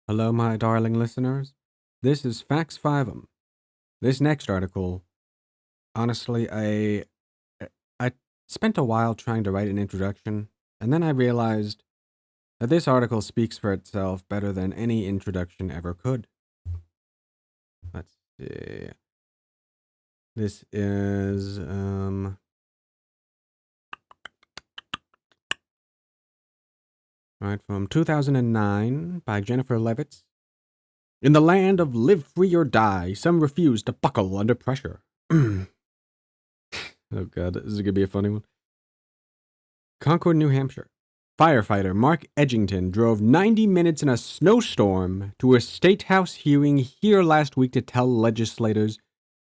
Hello, my darling listeners. This is Facts Fiveum. This next article, honestly, I spent a while trying to write an introduction, and then I realized that this article speaks for itself better than any introduction ever could. Let's see. This is right from 2009 by Jennifer Levitz. In the land of live free or die, some refuse to buckle under pressure. Oh god, this is gonna be a funny one. Concord, New Hampshire. Firefighter Mark Edgington drove 90 minutes in a snowstorm to a state house hearing here last week to tell legislators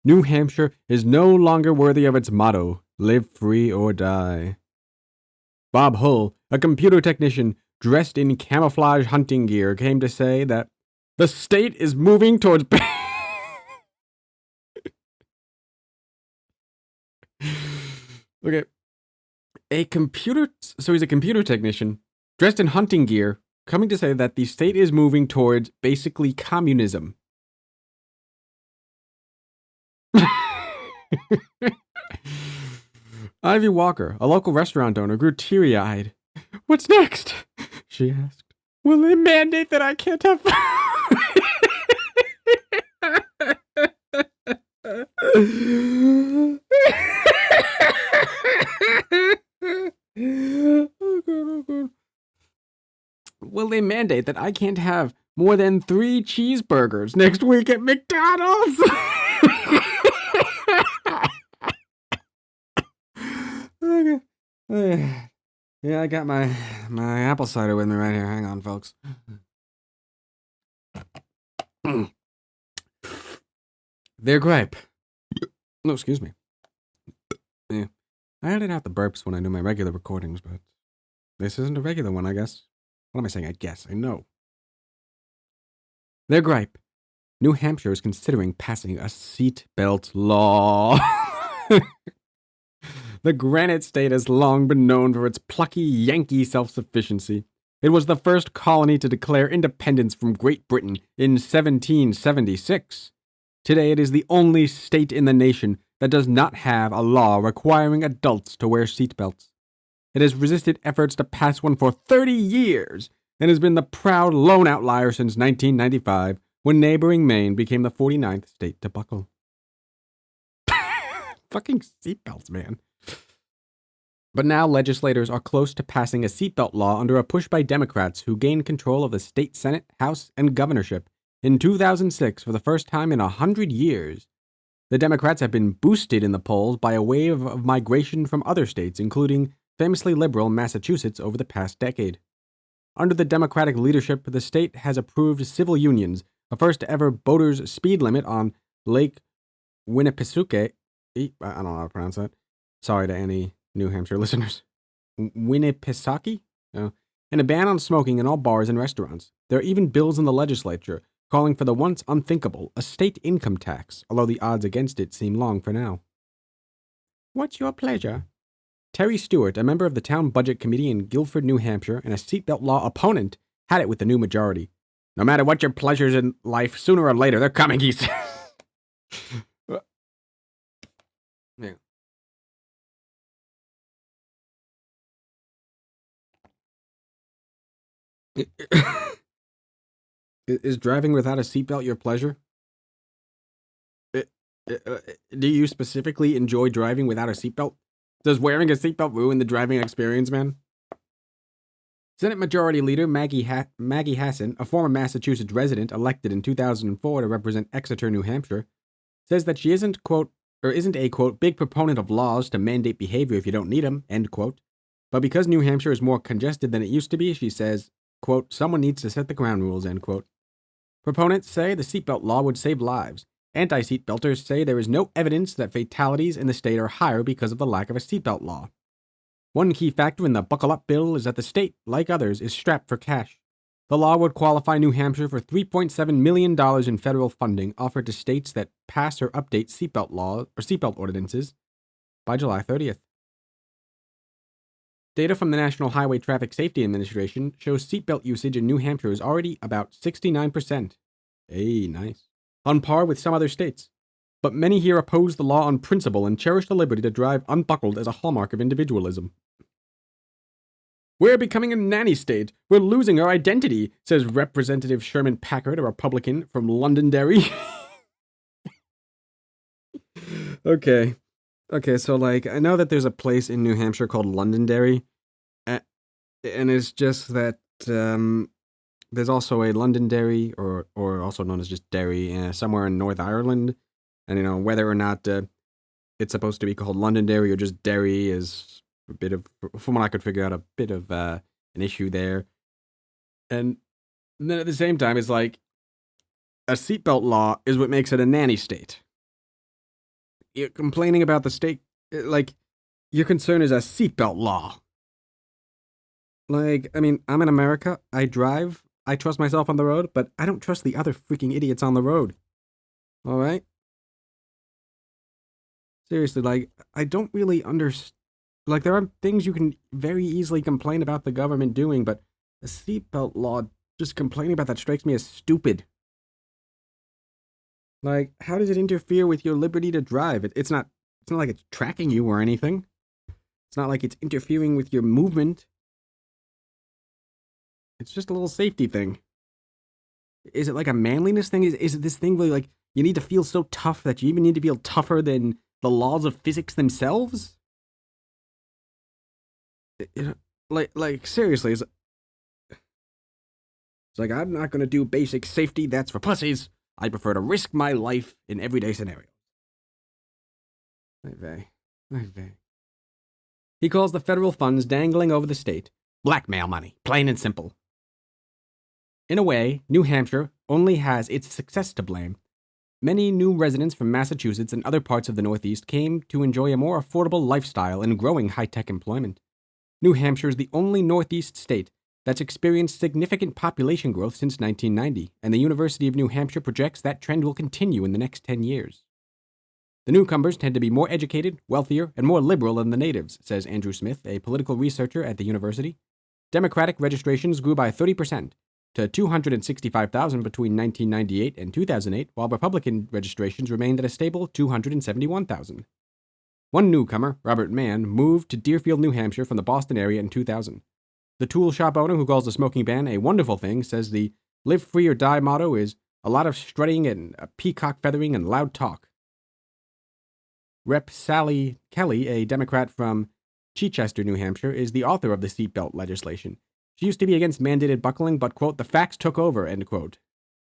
New Hampshire is no longer worthy of its motto, live free or die. Bob Hull, a computer technician dressed in camouflage hunting gear, came to say that the state is moving towards... Okay. So he's a computer technician, dressed in hunting gear, coming to say that the state is moving towards basically communism. Ivy Walker, a local restaurant owner, grew teary-eyed. What's next? She asked. Will they mandate that I can't have... Oh God. Will they mandate that I can't have more than 3 cheeseburgers next week at McDonald's? Okay. Yeah, I got my apple cider with me right here. Hang on, folks. Their gripe. No, excuse me. Yeah. I edit out the burps when I do my regular recordings, but this isn't a regular one, I guess. What am I saying? I guess. I know. Their gripe. New Hampshire is considering passing a seatbelt law. The Granite State has long been known for its plucky Yankee self-sufficiency. It was the first colony to declare independence from Great Britain in 1776. Today it is the only state in the nation that does not have a law requiring adults to wear seatbelts. It has resisted efforts to pass one for 30 years and has been the proud lone outlier since 1995, when neighboring Maine became the 49th state to buckle. Fucking seatbelts, man. But now legislators are close to passing a seatbelt law under a push by Democrats who gained control of the state Senate, House, and governorship in 2006 for the first time in 100 years. The Democrats have been boosted in the polls by a wave of migration from other states, including famously liberal Massachusetts over the past decade. Under the Democratic leadership, the state has approved civil unions, a first-ever boaters' speed limit on Lake Winnipesaukee. I don't know how to pronounce that. Sorry to any New Hampshire listeners. Winnipesaukee? Oh. And a ban on smoking in all bars and restaurants. There are even bills in the legislature calling for the once unthinkable, a state income tax, although the odds against it seem long for now. What's your pleasure? Terry Stewart, a member of the town budget committee in Guilford, New Hampshire, and a seatbelt law opponent, had it with the new majority. No matter what your pleasures in life, sooner or later they're coming, he said. Yeah. Is driving without a seatbelt your pleasure? Do you specifically enjoy driving without a seatbelt? Does wearing a seatbelt ruin the driving experience, man? Senate Majority Leader Maggie Hassan, a former Massachusetts resident elected in 2004 to represent Exeter, New Hampshire, says that she isn't a, quote, big proponent of laws to mandate behavior if you don't need them, end quote. But because New Hampshire is more congested than it used to be, she says, quote, someone needs to set the ground rules, end quote. Proponents say the seatbelt law would save lives. Anti-seatbelters say there is no evidence that fatalities in the state are higher because of the lack of a seatbelt law. One key factor in the Buckle Up bill is that the state, like others, is strapped for cash. The law would qualify New Hampshire for $3.7 million in federal funding offered to states that pass or update seatbelt laws or seatbelt ordinances by July 30th. Data from the National Highway Traffic Safety Administration shows seatbelt usage in New Hampshire is already about 69%. Hey, nice. On par with some other states. But many here oppose the law on principle and cherish the liberty to drive unbuckled as a hallmark of individualism. We're becoming a nanny state. We're losing our identity, says Representative Sherman Packard, a Republican from Londonderry. Okay, so, like, I know that there's a place in New Hampshire called Londonderry, and it's just that, there's also a Londonderry, or also known as just Derry, somewhere in North Ireland, and, whether or not, it's supposed to be called Londonderry or just Derry is a bit of, from what I could figure out, a bit of, an issue there. And then at the same time, it's like, a seatbelt law is what makes it a nanny state. You're complaining about the state, like, your concern is a seatbelt law. Like, I mean, I'm in America, I drive, I trust myself on the road, but I don't trust the other freaking idiots on the road. Alright? Seriously, like, I don't really understand. Like, there are things you can very easily complain about the government doing, but a seatbelt law, just complaining about that strikes me as stupid. Like, how does it interfere with your liberty to drive? It's not like it's tracking you or anything. It's not like it's interfering with your movement. It's just a little safety thing. Is it like a manliness thing? Is it this thing where, like, you need to feel so tough that you even need to feel tougher than the laws of physics themselves? Like seriously, it's like, I'm not gonna do basic safety, that's for pussies. I prefer to risk my life in everyday scenarios. He calls the federal funds dangling over the state blackmail money, plain and simple. In a way, New Hampshire only has its success to blame. Many new residents from Massachusetts and other parts of the Northeast came to enjoy a more affordable lifestyle and growing high-tech employment. New Hampshire is the only Northeast state that's experienced significant population growth since 1990, and the University of New Hampshire projects that trend will continue in the next 10 years. The newcomers tend to be more educated, wealthier, and more liberal than the natives, says Andrew Smith, a political researcher at the university. Democratic registrations grew by 30% to 265,000 between 1998 and 2008, while Republican registrations remained at a stable 271,000. One newcomer, Robert Mann, moved to Deerfield, New Hampshire from the Boston area in 2000. The tool shop owner, who calls the smoking ban a wonderful thing, says the live free or die motto is a lot of strutting and peacock feathering and loud talk. Rep. Sally Kelly, a Democrat from Chichester, New Hampshire, is the author of the seatbelt legislation. She used to be against mandated buckling, but, quote, the facts took over, end quote.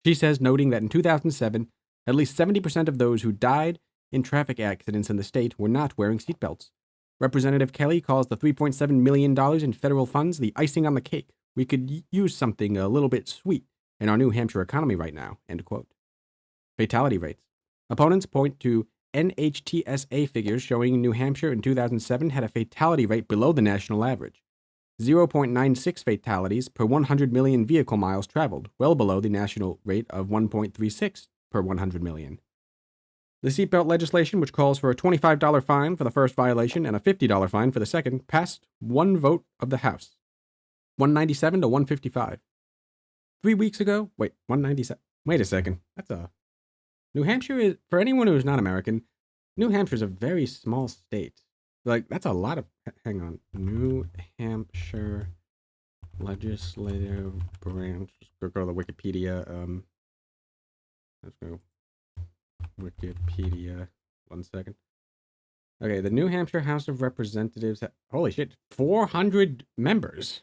She says, noting that in 2007, at least 70% of those who died in traffic accidents in the state were not wearing seatbelts. Representative Kelly calls the $3.7 million in federal funds the icing on the cake. We could use something a little bit sweet in our New Hampshire economy right now, end quote. Fatality rates. Opponents point to NHTSA figures showing New Hampshire in 2007 had a fatality rate below the national average. 0.96 fatalities per 100 million vehicle miles traveled, well below the national rate of 1.36 per 100 million. The seatbelt legislation, which calls for a $25 fine for the first violation and a $50 fine for the second, passed one vote of the House. 197 to 155. 3 weeks ago? Wait, 197. Wait a second. That's a... New Hampshire is, for anyone who's not American, New Hampshire is a very small state. Like, that's a lot of... Hang on. New Hampshire legislative branch. Let's go to the Wikipedia. Let's go. Wikipedia. 1 second. Okay, the New Hampshire House of Representatives. Holy shit, 400 members.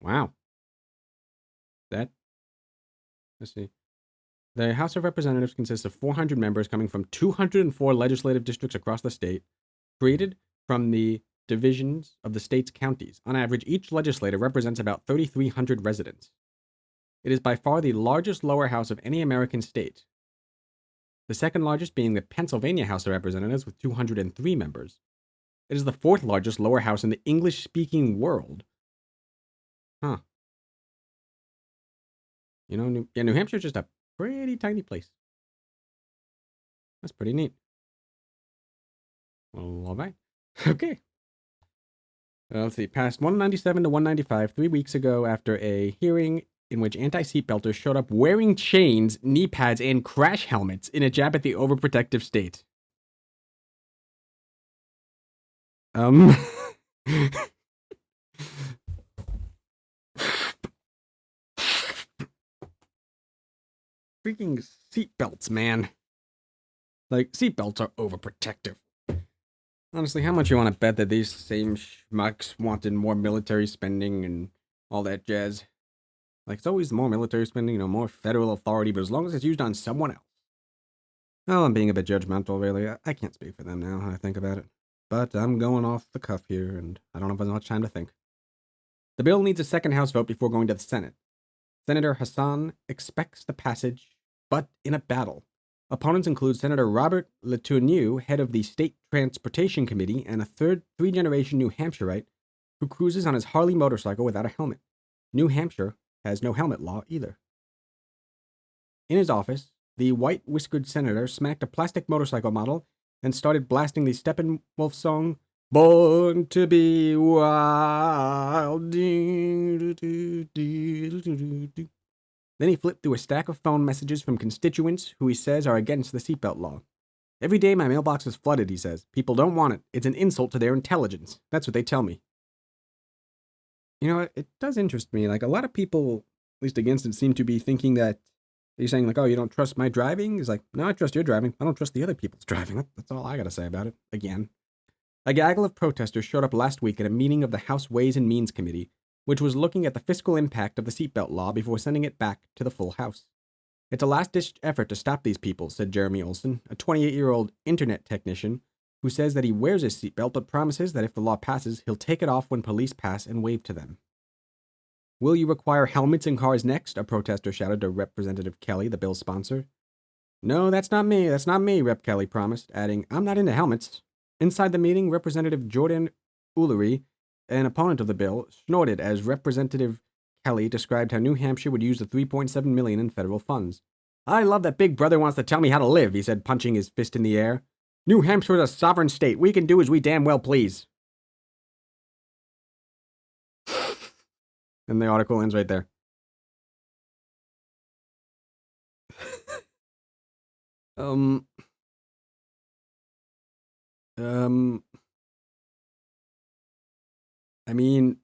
Wow. Let's see. The House of Representatives consists of 400 members coming from 204 legislative districts across the state, created from the divisions of the state's counties. On average, each legislator represents about 3,300 residents. It is by far the largest lower house of any American state. The second largest being the Pennsylvania House of Representatives with 203 members. It is the fourth largest lower house in the English-speaking world. Huh. You know, New Hampshire is just a pretty tiny place. That's pretty neat. Well, all right. Okay. Let's see, passed 197 to 195 3 weeks ago after a hearing in which anti-seatbelters showed up wearing chains, knee pads, and crash helmets in a jab at the overprotective state. Freaking seatbelts, man. Like, seatbelts are overprotective. Honestly, how much you want to bet that these same schmucks wanted more military spending and all that jazz? Like, it's always more military spending, more federal authority, but as long as it's used on someone else. Well, I'm being a bit judgmental, really. I can't speak for them now when I think about it. But I'm going off the cuff here, and I don't have as much time to think. The bill needs a second House vote before going to the Senate. Senator Hassan expects the passage, but in a battle. Opponents include Senator Robert Letourneau, head of the State Transportation Committee, and a three-generation New Hampshireite who cruises on his Harley motorcycle without a helmet. New Hampshire has no helmet law either. In his office, the white-whiskered senator smacked a plastic motorcycle model and started blasting the Steppenwolf song, Born to be Wild. Then he flipped through a stack of phone messages from constituents who he says are against the seatbelt law. Every day my mailbox is flooded, he says. People don't want it. It's an insult to their intelligence. That's what they tell me. It does interest me. Like, a lot of people, at least against it, seem to be thinking that you're saying, like, oh, you don't trust my driving? It's like, no, I trust your driving. I don't trust the other people's driving. That's all I gotta say about it. Again. A gaggle of protesters showed up last week at a meeting of the House Ways and Means Committee, which was looking at the fiscal impact of the seatbelt law before sending it back to the full House. It's a last-ditch effort to stop these people, said Jeremy Olson, a 28-year-old internet technician who says that he wears his seatbelt but promises that if the law passes, he'll take it off when police pass and wave to them. Will you require helmets in cars next? A protester shouted to Representative Kelly, the bill's sponsor. No, that's not me, Rep. Kelly promised, adding, I'm not into helmets. Inside the meeting, Representative Jordan Ullery, an opponent of the bill, snorted as Representative Kelly described how New Hampshire would use the $3.7 million in federal funds. I love that Big Brother wants to tell me how to live, he said, punching his fist in the air. New Hampshire is a sovereign state. We can do as we damn well please. And the article ends right there. I mean,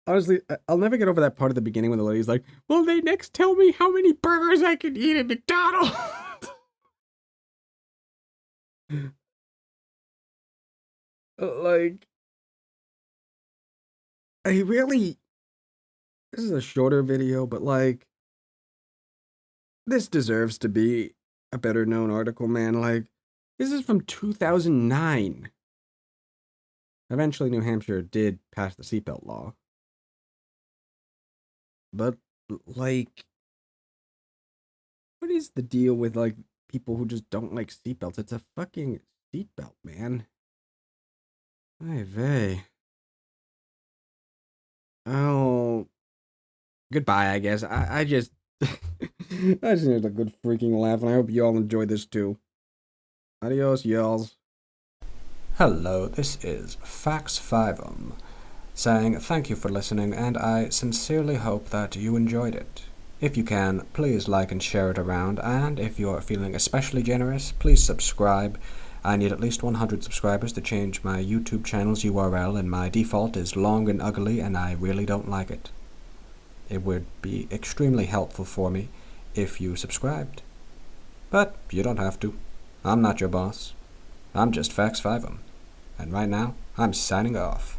honestly, I'll never get over that part of the beginning when the lady's like, will they next tell me how many burgers I can eat at McDonald's? Like, this is a shorter video, but like, this deserves to be a better known article, man. Like, this is from 2009. Eventually, New Hampshire did pass the seatbelt law. But, like, what is the deal with, like, people who just don't like seatbelts? It's a fucking seatbelt, man. Ay vey. Oh. Goodbye, I guess. I just... I just need a good freaking laugh, and I hope you all enjoy this too. Adios, y'alls. Hello, this is Fiveum, saying thank you for listening, and I sincerely hope that you enjoyed it. If you can, please like and share it around, and if you're feeling especially generous, please subscribe. I need at least 100 subscribers to change my YouTube channel's URL, and my default is long and ugly, and I really don't like it. It would be extremely helpful for me if you subscribed. But you don't have to. I'm not your boss. I'm just Fiveum. And right now, I'm signing off.